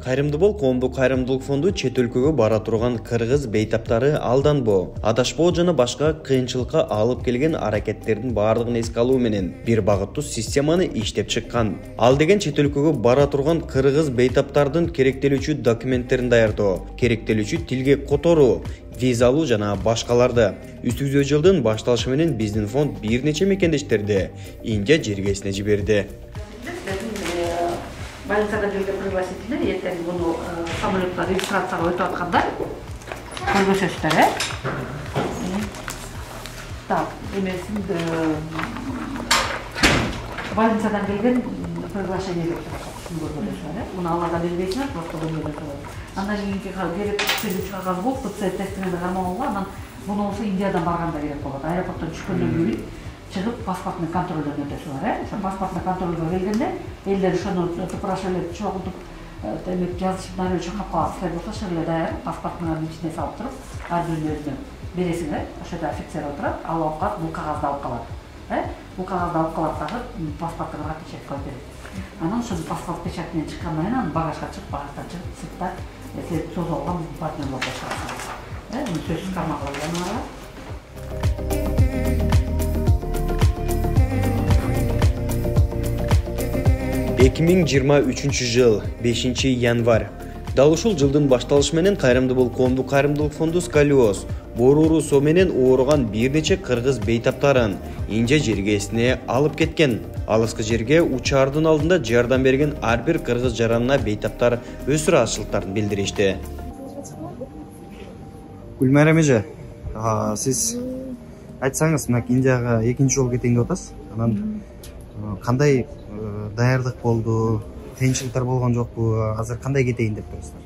Кайрымды бол коомдук кайрымдуулук фонду чет өлкөгө бара турган кыргыз бейтаптары алданбоо, адашпоо жана башка кыйынчылыкка алып келген аракеттердин баардыгын эске алуу менен бир багыттуу системаны иштеп чыккан. Ал деген чет өлкөгө бара турган кыргыз бейтаптардын керектелүүчү документтерин даярдоо, керектелүүчү тилге которуу, виза алуу жана башкаларды. Үстүгүзгө жылдын башталышы менен биздин фонд бир нече мекендештерди Индия жергесине жиберди. Больницада жүрген пригласительдер ертең бұны самолетқа регистрацияға өтіп атқанда көргөзөсүздөр, Так, емесін больницадан келген приглашение көргөзөсүздөр, Бұны аллага бербейсиңер, просто көргөзөсүздөр. Андан кийинки келип келүүчү кагаз болуп, ПЦР тестиңерди кармагонго, анан буну болсо Индиядан барганда керек болот. Аэропорттон түшкөндөн кийин чыгып паспортный контролдон өтөсүңер, Ошо паспортный контролго келгенде элдер ошону спрашивали, чогултуп, демек жазышып дароо чакап каласыздар болсо, ошол эле даяр паспортуңардын ичине салып туруп, ар бирөөнү бересиңер. Ошода офицер отурат, ал алып калат, бул кагазды алып калат. Бул кагазды алып калат дагы паспортуңарга печать коюп берет. Анан ошол паспорт печатынан чыккандан кийин анан багажга чыгып, багаждан чыгып, сыртта сиз сөз алган партнерлорго чыгасыңыз. Муну сөзсүз кармак алганыңарга. 2023 жыл 5 январь. Дал ушул жылдын башталышы менен Кайрымды бол коомдук кайрымдуулук фонду Сколиоз боору соо менен ооруган бир нече кыргыз бейтаптарын Индия жергесине алып кеткен. Алыскы жерге учаардын алдында жардам берген ар бир кыргыз жаранына бейтаптар өз ыраазычылыктарын билдиришти. Гүлмайрам эже, сиз айтсаңыз, мына Индияга экинчи жолу кетейин деп атасыз. Анан кандай даярдык болду, кыйынчылыктар болгон жокпу, азыр кандай кетейин деп турасыздар?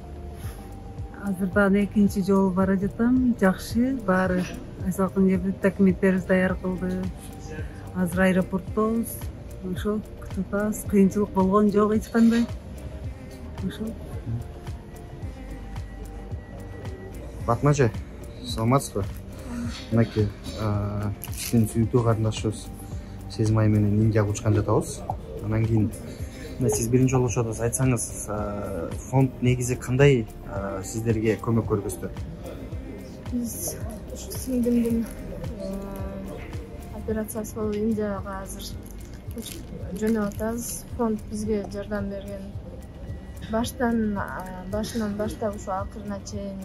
Азырдан экинчи жолу бара жатам, жакшы, баары айсалкын жерде документтерибиз даяр кылды. Азыр аэропорттобуз, ошо күтүп атабыз, кыйынчылык болгон жок эч кандай. Ошо. Батма эже, саламатсызбы? Мынакей, биздин сүйүктүү карындашыбыз Сезим Ай менен Индияга учкан жатабыз. Анан кийин сиз биринчи жолу учасыз, айтсаңыз, фонд негизи кандай сиздерге көмөк көргөздү? Биз сиңдимдин операциясы болуп Индияга азыр жөнөп атабыз. Фонд бизге жардам берген. Башынан баштап ушу акырына чейин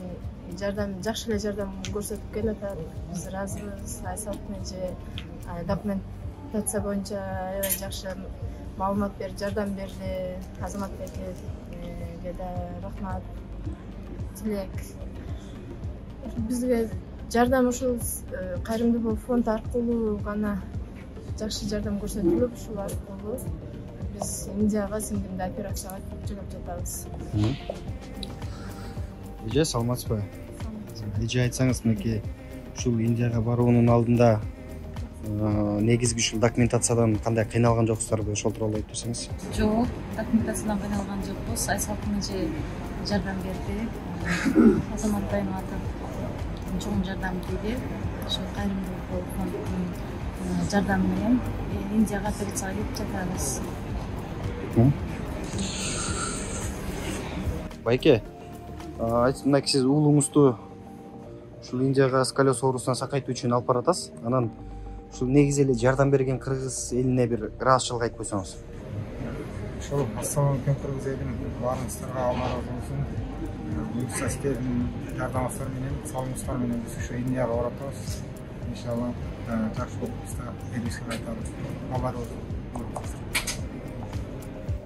жакшы эле жардам көрсөтүп келатат. Биз ыраазыбыз. Айсалкын эже документация боюнча аябай жакшы маалымат берип жардам берди. Азаматбекке да рахмат. Тилек. Бизге жардам ушул Кайрымды бол фонд аркылуу гана жакшы жардам көрсөтүлүп, ушул аркылуу биз Индияга сиңдимди операцияга жөнөп жатабыз. Эже, саламатсызбы? Эже, айтсаңыз, мынакей ушул Индияга баруунун алдында негизги ушул документациядан кандай кыйналган жоксуздарбы, ошол тууралуу айтып берсеңиз? Жок, документациядан кыйналган жокпуз. Айсалкын эже жардам берди. Азамат Байым аты чоң жардам берди. Ошол Кайрымды бол фондунун жардамы менен Индияга операцияга кетип жатабыз. Байке, мынакей сиз уулуңузду ушул Индияга сколиоз оорусунан сакайтуу үчүн алып баратасыз. Анан ушул негизи эле жардам берген кыргыз элине бир ыраазычылык айтып койсоңуз. Ошол ассалам кыргыз элим, баарыңыздарга Алла разы болсун. Буюрса сиздердин жардамыңыздар менен, салымыңыздар менен биз ошо Индияга баратабыз. Иншалла жакшы болуп биз да элибизге кайтабыз. Алла разы болсун.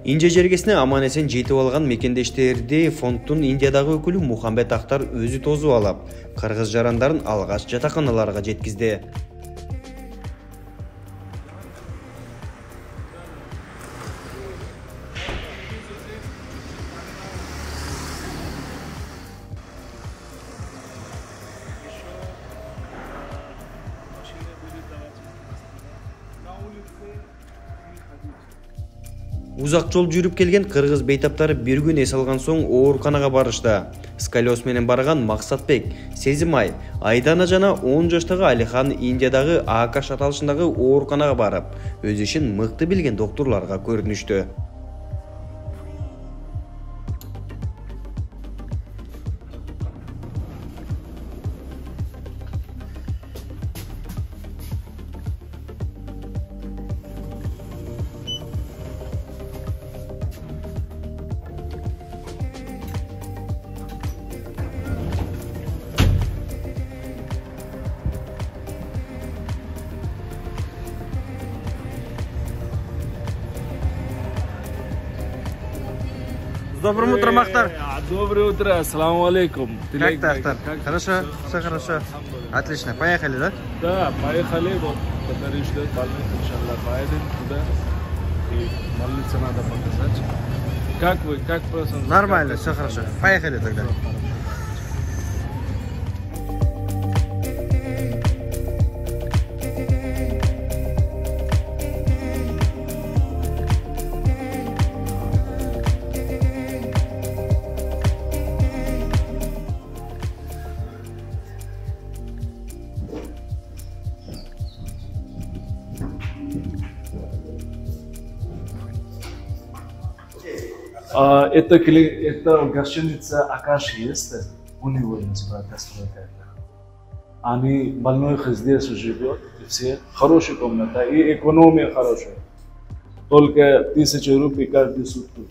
Индия жергесине аман эсен жетип алган мекендештерди фонддун Индиядагы өкүлү Мухамбет Актар өзү тосуп алып, кыргыз жарандарын алгач жатаканаларга жеткизди. Узак жол жүрүп келген кыргыз бейтаптары бир күн эс алган соң ооруканага барышты. Сколиоз менен барган Максатбек, Сезим Ай, Айдана жана 10 жаштагы Алихан Индиядагы Акаш аталышындагы ооруканага барып, өз ишин мыкты билген доктурларга көрүнүштү. Доброе утро, Махтар. Доброе утро, ассаламу алейкум. Как ты, Ахтар? Хорошо, все хорошо. Отлично, поехали, да? Да, поехали. Вот, который ждет больница, иншаллах, поедем туда. И больница надо показать. Как вы, как просто? Нормально, все хорошо. Поехали тогда. Это гостиница Акаш есть, у него есть брата. Они больной здесь живет, и все хорошая комната, и экономия хорошая. Только 1000 рублей каждый сутки.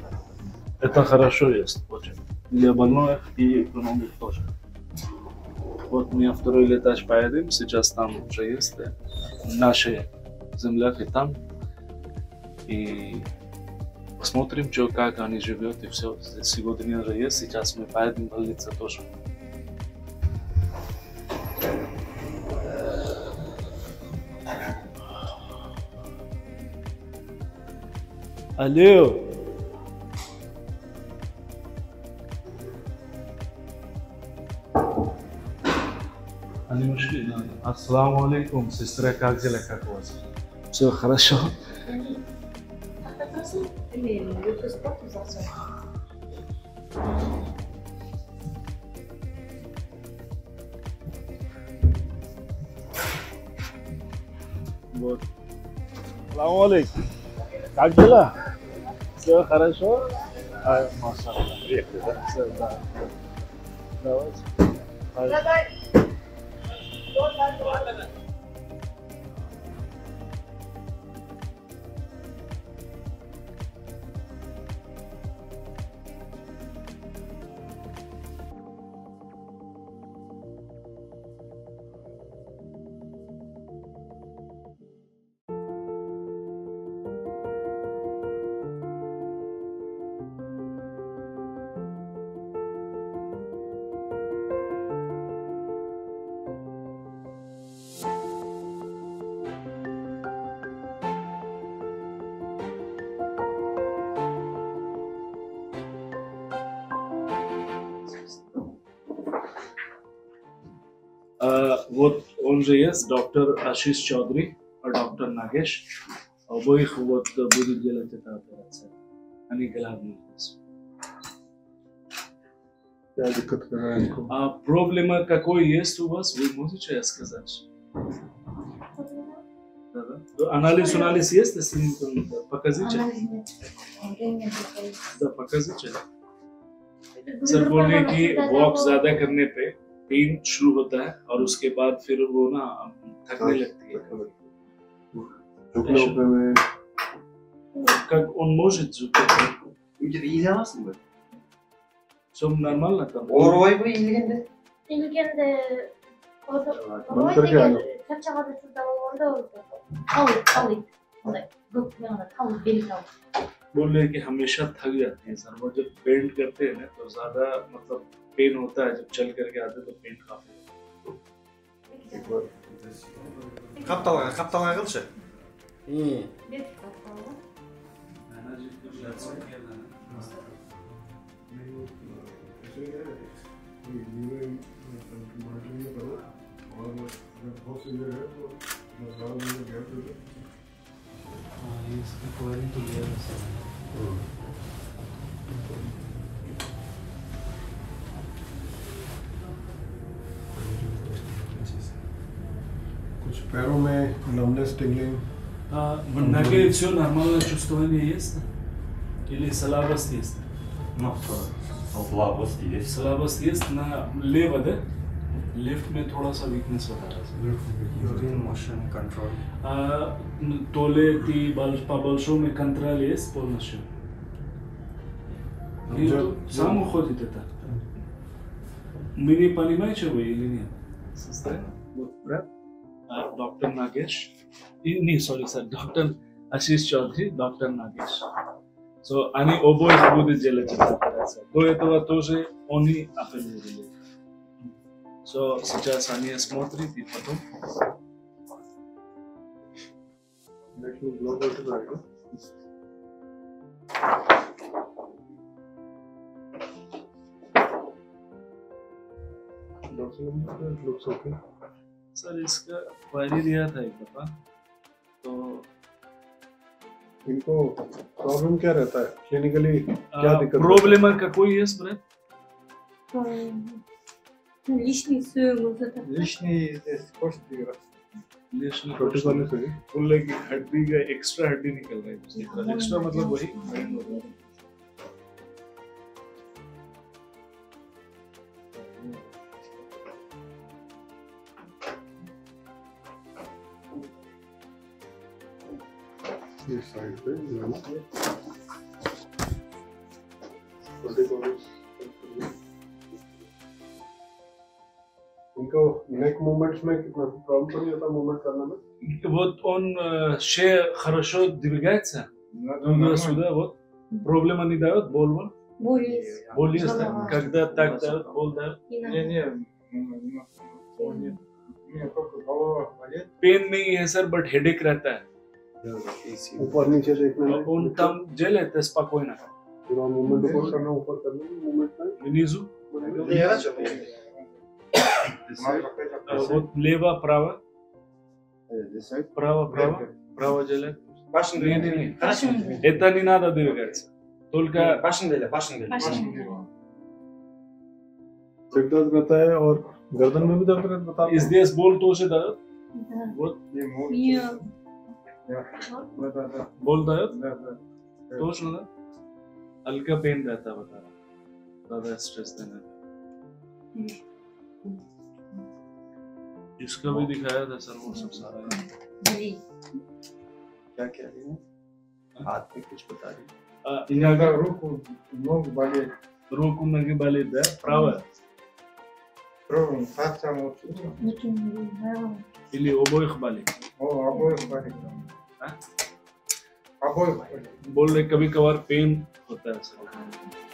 Это хорошо есть, очень. Для больных и экономии тоже. Вот мы второй этаж поедем, сейчас там уже есть наши земляки там. И посмотрим, что, как они живут и все. Сегодня уже есть, сейчас мы поедем в больницу тоже. Алло. Ассаламу алейкум, сестра, как дела, как у вас? Все хорошо? Вот. Ассаламу алейкум. Как дела? Все хорошо? Машаллах. Приехали, да? Все, да. Давайте. Вот он же есть, доктор Ашиш Чौधरी और डॉक्टर नागेश और वो их вот будет делать эту операцию. Они главные. Проблема какой есть у вас, вы можете сказать? Да. Анализ есть, покажите. Да, покажите. सर बोलने की वॉक ज्यादा करने पे पेन शुरू होता है और उसके बाद फिर वो ना थकने लगती है. Как он может зубы? Uyda iyice alasın mı? Som нормально там. Orvay bu ilginde. İlginde orvay деген чарчаганда чурда болгондо тал мындай көп жаңа тал бел тал. बोले कि हमेशा थक जाते हैं सर वो जब बेंड करते हैं ना तो ज्यादा मतलब पेन होता है जब चल करके आते तो पेन काफी Kaptalga kılшы. Kuch पैरों में numbness, tingling. Ноги все нормальное чувствование есть? Или слабость есть? Ну, слабость есть. Слабость есть на лево, да? Left में थोड़ा सा weakness बता रहा है. Urine motion control. Туалеты, по большому контроль есть полностью. И сам уходит это. Мы не понимаете вы или нет? Вот брат, डॉक्टर नागेश, नहीं sorry sir, doctor Ashish Chaudhary, डॉक्टर Nagesh. So ani oboje bude делать эта операция. До этого тоже они оперировали. So сейчас они смотрят и потом. सर इसका क्वारी दिया था एक दफा तो इनको प्रॉब्लम क्या रहता है क्लिनिकली क्या दिक्कत प्रॉब्लम का कोई है स्प्रेड Лишний соевый это. Лишний здесь кости лишний रोटी खाने से बोले कि हड्डी का एक्स्ट्रा हड्डी निकल रहा है एक्स्ट्रा मतलब वही ये साइड पे इनको नेक मूवमेंट्स में कितना प्रॉब्लम तो नहीं होता मूवमेंट करने में вот он хорошо двигается туда-сюда вот проблема не дает боль боль есть когда так дает боль дает पेन नहीं है सर बट हेडेक रहता है ऊपर नीचे देखने में он там делает спокойно पूरा मूवमेंट ऊपर करना ऊपर करना मूवमेंट में внизу вот лево право право делать не это не надо двигаться только सिर दर्द रहता है और गर्दन में भी दर्द रहता है здесь боль тоже дает вот боль дает тоже да हल्का पेन रहता बता रहा ज्यादा स्ट्रेस देना इसका भी दिखाया था सर वो सब सारा क्या क्या है हाथ में कुछ बता रही Иногда руку, ногу болит. руку ноги болит да правая Пробуем, совсем вот. или обоих болит О, обоих болит. Обоих болит. बोल रहे कभी कभार पेन होता है सर